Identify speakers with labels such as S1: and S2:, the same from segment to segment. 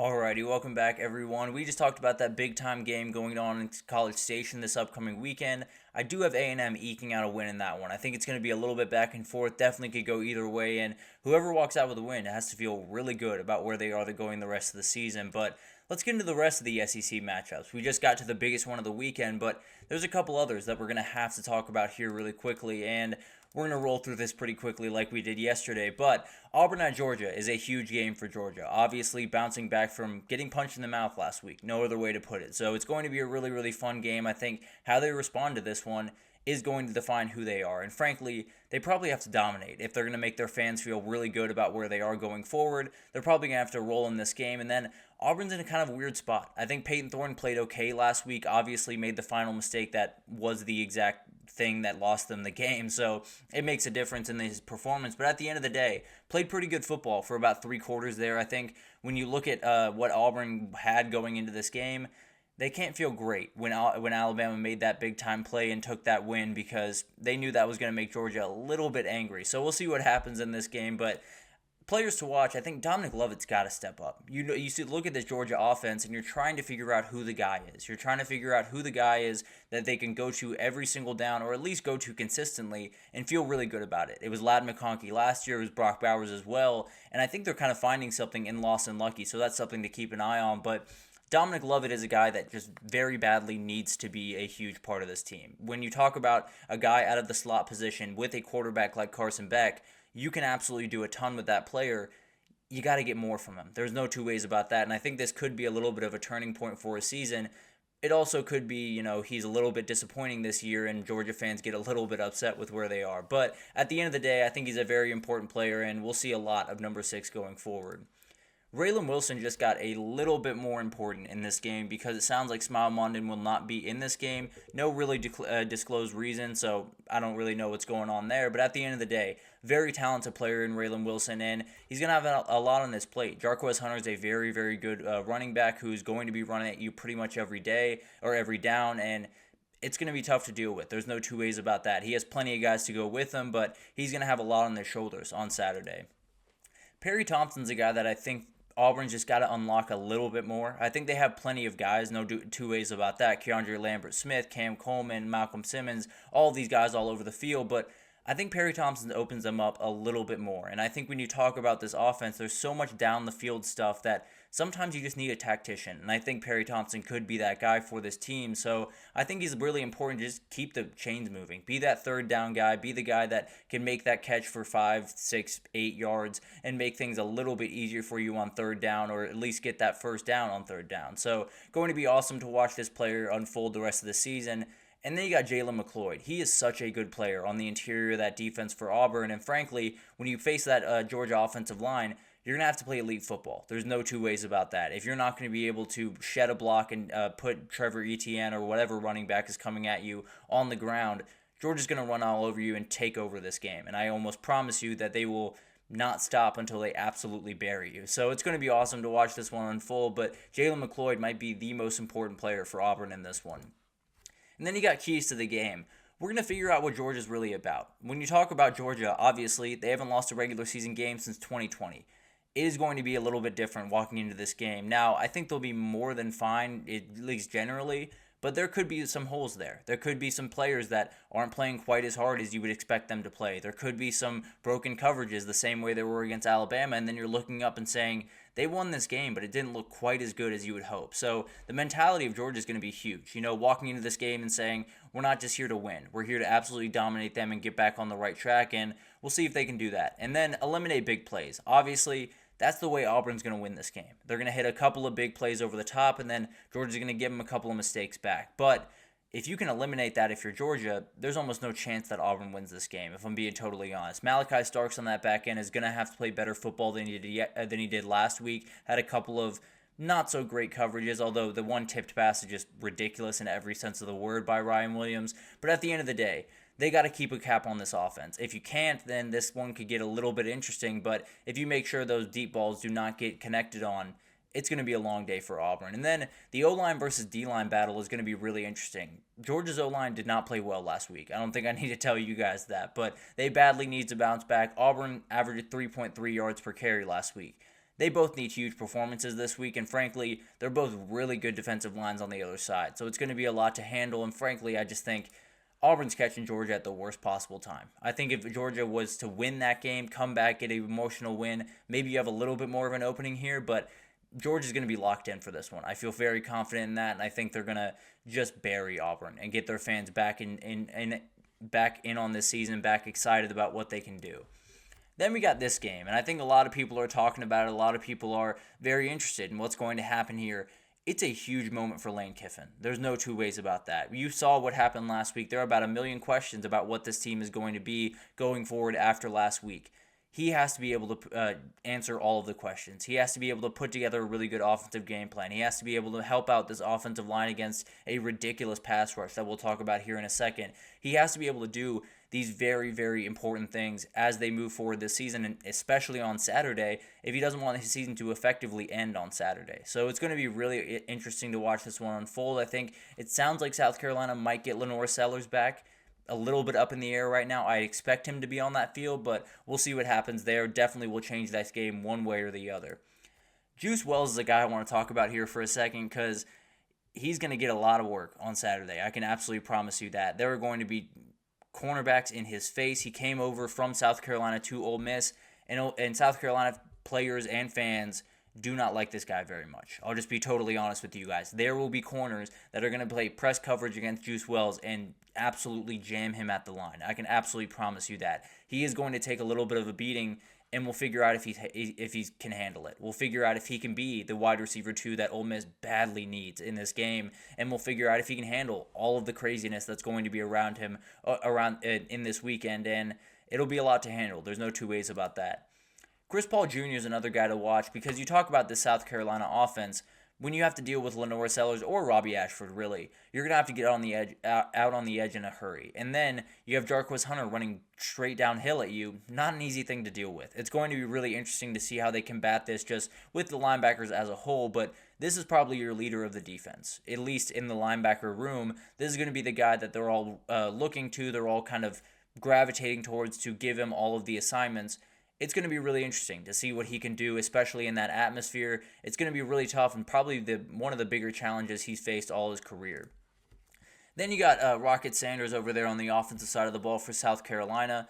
S1: Alrighty, welcome back everyone. We just talked about that big time game going on in College Station this upcoming weekend. I do have A&M eking out a win in that one. I think it's going to be a little bit back and forth. Definitely could go either way, and whoever walks out with a win has to feel really good about where they are going the rest of the season. But let's get into the rest of the SEC matchups. We just got to the biggest one of the weekend, but there's a couple others that we're going to have to talk about here really quickly, and we're going to roll through this pretty quickly like we did yesterday. But Auburn at Georgia is a huge game for Georgia. Obviously, bouncing back from getting punched in the mouth last week. No other way to put it. So it's going to be a really, really fun game. I think how they respond to this one is going to define who they are. And frankly, they probably have to dominate. If they're going to make their fans feel really good about where they are going forward, they're probably going to have to roll in this game. And then Auburn's in a kind of weird spot. I think Peyton Thorne played okay last week, obviously made the final mistake that was the exact thing that lost them the game, so it makes a difference in his performance. But at the end of the day, played pretty good football for about 3 quarters there. I think when you look at what Auburn had going into this game, they can't feel great when Alabama made that big time play and took that win, because they knew that was going to make Georgia a little bit angry. So we'll see what happens in this game, but players to watch, I think Dominic Lovett's got to step up. You see, look at this Georgia offense, and you're trying to figure out who the guy is. You're trying to figure out who the guy is that they can go to every single down, or at least go to consistently, and feel really good about it. It was Ladd McConkey last year. It was Brock Bowers as well, and I think they're kind of finding something in Lawson Lucky, so that's something to keep an eye on. But Dominic Lovett is a guy that just very badly needs to be a huge part of this team. When you talk about a guy out of the slot position with a quarterback like Carson Beck, you can absolutely do a ton with that player. You got to get more from him. There's no two ways about that. And I think this could be a little bit of a turning point for his season. It also could be, he's a little bit disappointing this year and Georgia fans get a little bit upset with where they are. But at the end of the day, I think he's a very important player, and we'll see a lot of number 6 going forward. Raylan Wilson just got a little bit more important in this game, because it sounds like Smile Mondon will not be in this game. No really disclosed reason, so I don't really know what's going on there. But at the end of the day, very talented player in Raylan Wilson, and he's going to have a lot on his plate. Jarquez Hunter is a very, very good running back who's going to be running at you pretty much every day or every down, and it's going to be tough to deal with. There's no two ways about that. He has plenty of guys to go with him, but he's going to have a lot on their shoulders on Saturday. Perry Thompson's a guy that I think Auburn's just got to unlock a little bit more. I think they have plenty of guys, no two ways about that. Keandre Lambert-Smith, Cam Coleman, Malcolm Simmons, all of these guys all over the field, but I think Perry Thompson opens them up a little bit more. And I think when you talk about this offense, there's so much down the field stuff that sometimes you just need a tactician. And I think Perry Thompson could be that guy for this team. So I think he's really important to just keep the chains moving. Be that third down guy. Be the guy that can make that catch for 5, 6, 8 yards and make things a little bit easier for you on third down, or at least get that first down on third down. So going to be awesome to watch this player unfold the rest of the season. And then you got Jalen McLeod. He is such a good player on the interior of that defense for Auburn. And frankly, when you face that Georgia offensive line, you're going to have to play elite football. There's no two ways about that. If you're not going to be able to shed a block and put Trevor Etienne or whatever running back is coming at you on the ground, Georgia's going to run all over you and take over this game. And I almost promise you that they will not stop until they absolutely bury you. So it's going to be awesome to watch this one unfold. But Jalen McLeod might be the most important player for Auburn in this one. And then you got keys to the game. We're going to figure out what Georgia's really about. When you talk about Georgia, obviously, they haven't lost a regular season game since 2020. It is going to be a little bit different walking into this game. Now, I think they'll be more than fine, at least generally, but there could be some holes there. There could be some players that aren't playing quite as hard as you would expect them to play. There could be some broken coverages the same way there were against Alabama, and then you're looking up and saying, they won this game, but it didn't look quite as good as you would hope. So the mentality of Georgia is going to be huge. Walking into this game and saying, we're not just here to win. We're here to absolutely dominate them and get back on the right track, and we'll see if they can do that. And then eliminate big plays. Obviously, that's the way Auburn's going to win this game. They're going to hit a couple of big plays over the top, and then Georgia's going to give them a couple of mistakes back. But if you can eliminate that, if you're Georgia, there's almost no chance that Auburn wins this game, if I'm being totally honest. Malachi Starks on that back end is going to have to play better football than he did last week. Had a couple of not so great coverages, although the one tipped pass is just ridiculous in every sense of the word by Ryan Williams. But at the end of the day, they got to keep a cap on this offense. If you can't, then this one could get a little bit interesting. But if you make sure those deep balls do not get connected on, it's going to be a long day for Auburn. And then the O-line versus D-line battle is going to be really interesting. Georgia's O-line did not play well last week. I don't think I need to tell you guys that, but they badly need to bounce back. Auburn averaged 3.3 yards per carry last week. They both need huge performances this week, and frankly, they're both really good defensive lines on the other side. So it's going to be a lot to handle, and frankly, I just think Auburn's catching Georgia at the worst possible time. I think if Georgia was to win that game, come back, get an emotional win, maybe you have a little bit more of an opening here, but Georgia's going to be locked in for this one. I feel very confident in that, and I think they're going to just bury Auburn and get their fans back in on this season, back excited about what they can do. Then we got this game, and I think a lot of people are talking about it. A lot of people are very interested in what's going to happen here. It's a huge moment for Lane Kiffin. There's no two ways about that. You saw what happened last week. There are about 1 million questions about what this team is going to be going forward after last week. He has to be able to answer all of the questions. He has to be able to put together a really good offensive game plan. He has to be able to help out this offensive line against a ridiculous pass rush that we'll talk about here in a second. He has to be able to do these very, very important things as they move forward this season, and especially on Saturday, if he doesn't want his season to effectively end on Saturday. So it's going to be really interesting to watch this one unfold. I think it sounds like South Carolina might get Lenore Sellers back. A little bit up in the air right now. I expect him to be on that field, but we'll see what happens there. Definitely will change that game one way or the other. Juice Wells is a guy I want to talk about here for a second because he's going to get a lot of work on Saturday. I can absolutely promise you that. There are going to be cornerbacks in his face. He came over from South Carolina to Ole Miss, and South Carolina players and fans do not like this guy very much. I'll just be totally honest with you guys. There will be corners that are going to play press coverage against Juice Wells and absolutely jam him at the line. I can absolutely promise you that. He is going to take a little bit of a beating, and we'll figure out if he can handle it. We'll figure out if he can be the wide receiver 2 that Ole Miss badly needs in this game, and we'll figure out if he can handle all of the craziness that's going to be around him in this weekend, and it'll be a lot to handle. There's no two ways about that. Chris Paul Jr. is another guy to watch because you talk about the South Carolina offense. When you have to deal with Lenore Sellers or Robbie Ashford, really, you're going to have to get on the edge, out on the edge in a hurry. And then you have Jarquez Hunter running straight downhill at you. Not an easy thing to deal with. It's going to be really interesting to see how they combat this just with the linebackers as a whole, but this is probably your leader of the defense, at least in the linebacker room. This is going to be the guy that they're all looking to. They're all kind of gravitating towards to give him all of the assignments. It's going to be really interesting to see what he can do, especially in that atmosphere. It's going to be really tough and probably one of the bigger challenges he's faced all his career. Then you got Rocket Sanders over there on the offensive side of the ball for South Carolina.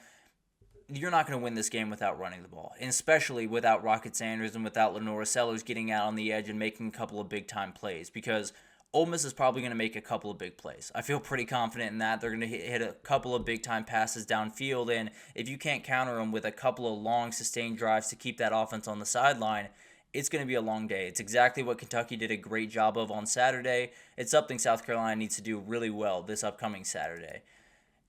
S1: You're not going to win this game without running the ball, and especially without Rocket Sanders and without Lenore Sellers getting out on the edge and making a couple of big-time plays, because Ole Miss is probably going to make a couple of big plays. I feel pretty confident in that. They're going to hit a couple of big-time passes downfield, and if you can't counter them with a couple of long, sustained drives to keep that offense on the sideline, it's going to be a long day. It's exactly what Kentucky did a great job of on Saturday. It's something South Carolina needs to do really well this upcoming Saturday.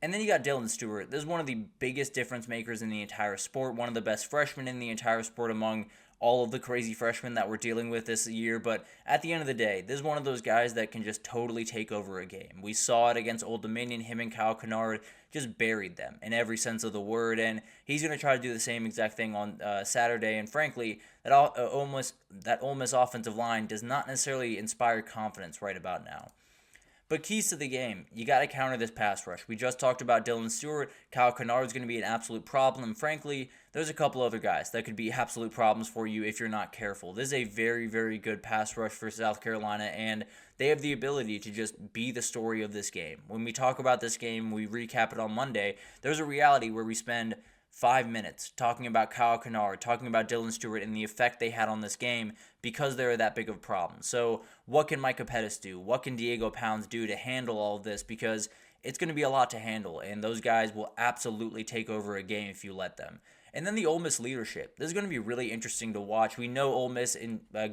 S1: And then you got Dylan Stewart. This is one of the biggest difference makers in the entire sport, one of the best freshmen in the entire sport among all of the crazy freshmen that we're dealing with this year. But at the end of the day, this is one of those guys that can just totally take over a game. We saw it against Old Dominion. Him and Kyle Kennard just buried them in every sense of the word, and he's going to try to do the same exact thing on Saturday. And frankly, that Ole Miss offensive line does not necessarily inspire confidence right about now. But keys to the game, you got to counter this pass rush. We just talked about Dylan Stewart. Kyle Kennard is going to be an absolute problem. And frankly, there's a couple other guys that could be absolute problems for you if you're not careful. This is a very, very good pass rush for South Carolina, and they have the ability to just be the story of this game. When we talk about this game, we recap it on Monday, there's a reality where we spend 5 minutes talking about Kyle Kennard, talking about Dylan Stewart, and the effect they had on this game because they're that big of a problem. So what can Micah Pettis do? What can Diego Pounds do to handle all of this? Because it's going to be a lot to handle, and those guys will absolutely take over a game if you let them. And then the Ole Miss leadership. This is going to be really interesting to watch. We know Ole Miss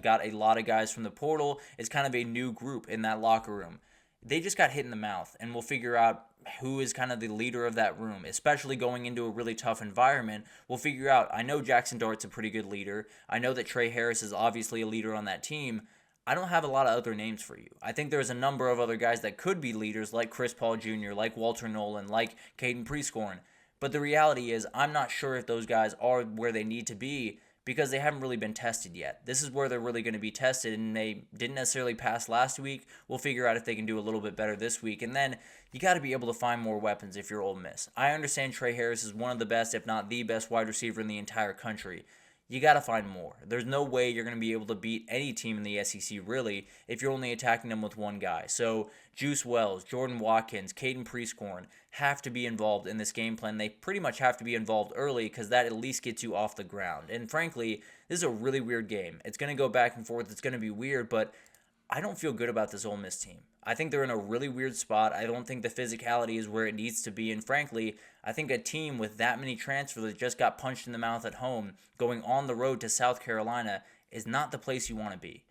S1: got a lot of guys from the portal. It's kind of a new group in that locker room. They just got hit in the mouth, and we'll figure out who is kind of the leader of that room, especially going into a really tough environment. We'll figure out, I know Jackson Dart's a pretty good leader. I know that Trey Harris is obviously a leader on that team. I don't have a lot of other names for you. I think there's a number of other guys that could be leaders, like Chris Paul Jr., like Walter Nolan, like Caden Prescorn. But the reality is, I'm not sure if those guys are where they need to be because they haven't really been tested yet. This is where they're really going to be tested, and they didn't necessarily pass last week. We'll figure out if they can do a little bit better this week. And then you got to be able to find more weapons if you're Ole Miss. I understand Trey Harris is one of the best, if not the best, wide receiver in the entire country. you got to find more. There's no way you're going to be able to beat any team in the SEC, really, if you're only attacking them with one guy. So Juice Wells, Jordan Watkins, Caden Prieskorn have to be involved in this game plan. They pretty much have to be involved early because that at least gets you off the ground. And frankly, this is a really weird game. It's going to go back and forth. It's going to be weird, but I don't feel good about this Ole Miss team. I think they're in a really weird spot. I don't think the physicality is where it needs to be. And frankly, I think a team with that many transfers that just got punched in the mouth at home going on the road to South Carolina is not the place you want to be.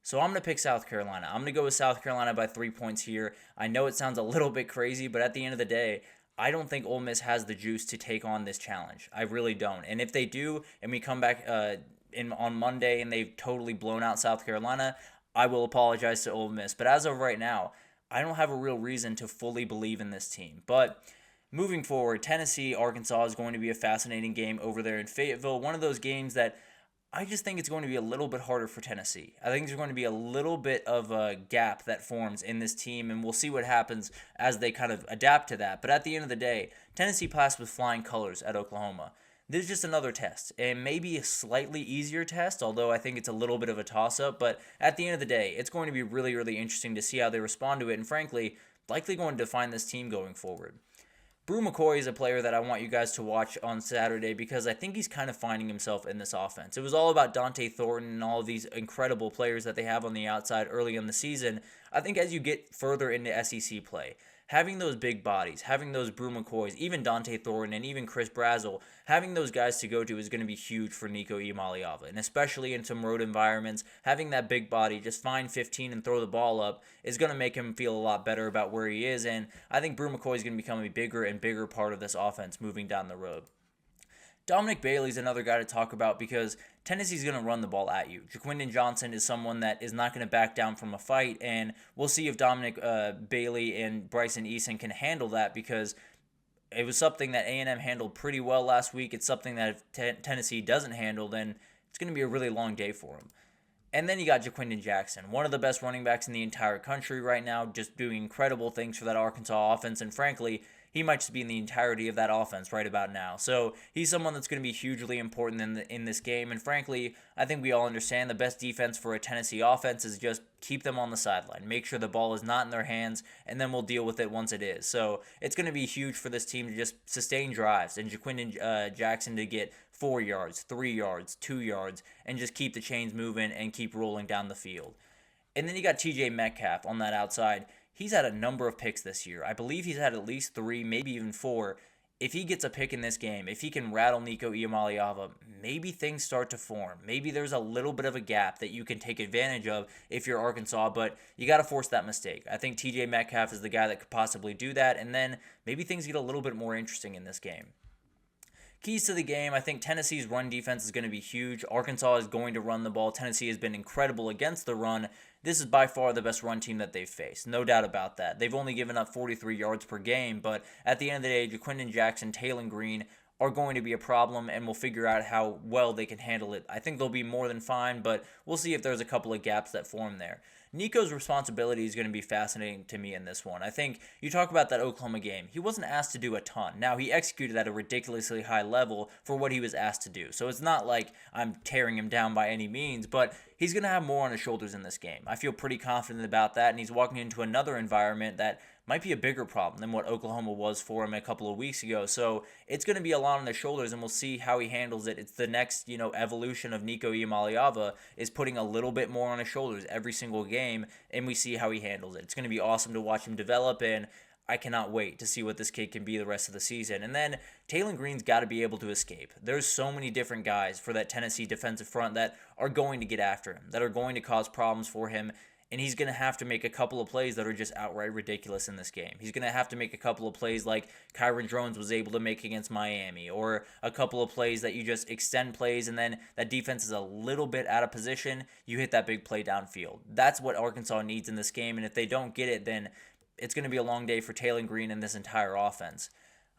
S1: So I'm going to pick South Carolina. I'm going to go with South Carolina by 3 points here. I know it sounds a little bit crazy, but at the end of the day, I don't think Ole Miss has the juice to take on this challenge. I really don't. And if they do, and we come back on Monday and they've totally blown out South Carolina, I will apologize to Ole Miss. But as of right now, I don't have a real reason to fully believe in this team. But moving forward, Tennessee-Arkansas is going to be a fascinating game over there in Fayetteville. One of those games that I just think it's going to be a little bit harder for Tennessee. I think there's going to be a little bit of a gap that forms in this team, and we'll see what happens as they kind of adapt to that. But at the end of the day, Tennessee passed with flying colors at Oklahoma. This is just another test, and maybe a slightly easier test, although I think it's a little bit of a toss-up. But at the end of the day, it's going to be really, really interesting to see how they respond to it, and frankly, likely going to define this team going forward. Brew McCoy is a player that I want you guys to watch on Saturday because I think he's kind of finding himself in this offense. It was all about Dante Thornton and all of these incredible players that they have on the outside early in the season. I think as you get further into SEC play, having those big bodies, having those Brew McCoys, even Dante Thornton and even Chris Brazzell, having those guys to go to is going to be huge for Nico Iamaleava. And especially in some road environments, having that big body, just find 15 and throw the ball up, is going to make him feel a lot better about where he is. And I think Brew McCoy is going to become a bigger and bigger part of this offense moving down the road. Dominic Bailey's another guy to talk about because Tennessee's going to run the ball at you. Jaquindon Johnson is someone that is not going to back down from a fight, and we'll see if Dominic Bailey and Bryson Eason can handle that because it was something that A&M handled pretty well last week. It's something that if Tennessee doesn't handle, then it's going to be a really long day for him. And then you got Jaquindon Jackson, one of the best running backs in the entire country right now, just doing incredible things for that Arkansas offense, and frankly, he might just be in the entirety of that offense right about now. So he's someone that's going to be hugely important in this game. And frankly, I think we all understand the best defense for a Tennessee offense is just keep them on the sideline. Make sure the ball is not in their hands, and then we'll deal with it once it is. So it's going to be huge for this team to just sustain drives and Jaquindon Jackson to get 4 yards, 3 yards, 2 yards, and just keep the chains moving and keep rolling down the field. And then you got TJ Metcalf on that outside. He's had a number of picks this year. I believe he's had at least 3, maybe even 4. If he gets a pick in this game, if he can rattle Nico Iamaleava, maybe things start to form. Maybe there's a little bit of a gap that you can take advantage of if you're Arkansas, but you got to force that mistake. I think TJ Metcalf is the guy that could possibly do that, and then maybe things get a little bit more interesting in this game. Keys to the game, I think Tennessee's run defense is going to be huge. Arkansas is going to run the ball. Tennessee has been incredible against the run. This is by far the best run team that they've faced. No doubt about that. They've only given up 43 yards per game, but at the end of the day, Jaquindon Jackson, Taylon Green are going to be a problem, and we'll figure out how well they can handle it. I think they'll be more than fine, but we'll see if there's a couple of gaps that form there. Nico's responsibility is going to be fascinating to me in this one. I think you talk about that Oklahoma game. He wasn't asked to do a ton. Now, he executed at a ridiculously high level for what he was asked to do. So it's not like I'm tearing him down by any means, but he's going to have more on his shoulders in this game. I feel pretty confident about that, and he's walking into another environment that might be a bigger problem than what Oklahoma was for him a couple of weeks ago. So it's going to be a lot on his shoulders, and we'll see how he handles it. It's the next, evolution of Nico Iamaleava is putting a little bit more on his shoulders every single game, and we see how he handles it. It's going to be awesome to watch him develop, and I cannot wait to see what this kid can be the rest of the season. And then Taylon Green's got to be able to escape. There's so many different guys for that Tennessee defensive front that are going to get after him, that are going to cause problems for him. And he's going to have to make a couple of plays that are just outright ridiculous in this game. He's going to have to make a couple of plays like Kyron Drones was able to make against Miami, or a couple of plays that you just extend plays and then that defense is a little bit out of position, you hit that big play downfield. That's what Arkansas needs in this game, and if they don't get it, then it's going to be a long day for Taylon Green and this entire offense.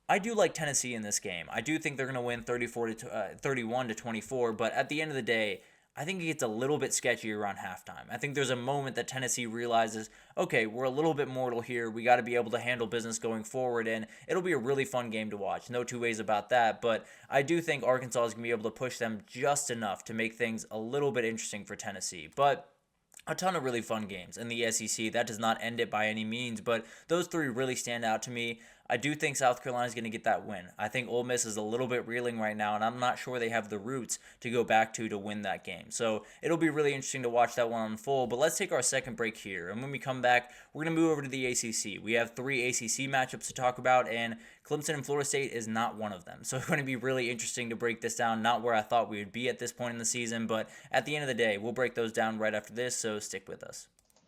S1: I do like Tennessee in this game. I do think they're going to win 31-24, but at the end of the day, I think it gets a little bit sketchy around halftime. I think there's a moment that Tennessee realizes, okay, we're a little bit mortal here. We got to be able to handle business going forward, and it'll be a really fun game to watch. No two ways about that, but I do think Arkansas is going to be able to push them just enough to make things a little bit interesting for Tennessee. But a ton of really fun games in the SEC. That does not end it by any means, but those three really stand out to me. I do think South Carolina is going to get that win. I think Ole Miss is a little bit reeling right now, and I'm not sure they have the roots to go back to win that game. So it'll be really interesting to watch that one unfold. But let's take our second break here, and when we come back, we're going to move over to the ACC. We have 3 ACC matchups to talk about, and Clemson and Florida State is not one of them. So it's going to be really interesting to break this down. Not where I thought we would be at this point in the season, but at the end of the day, we'll break those down right after this, so stick with us.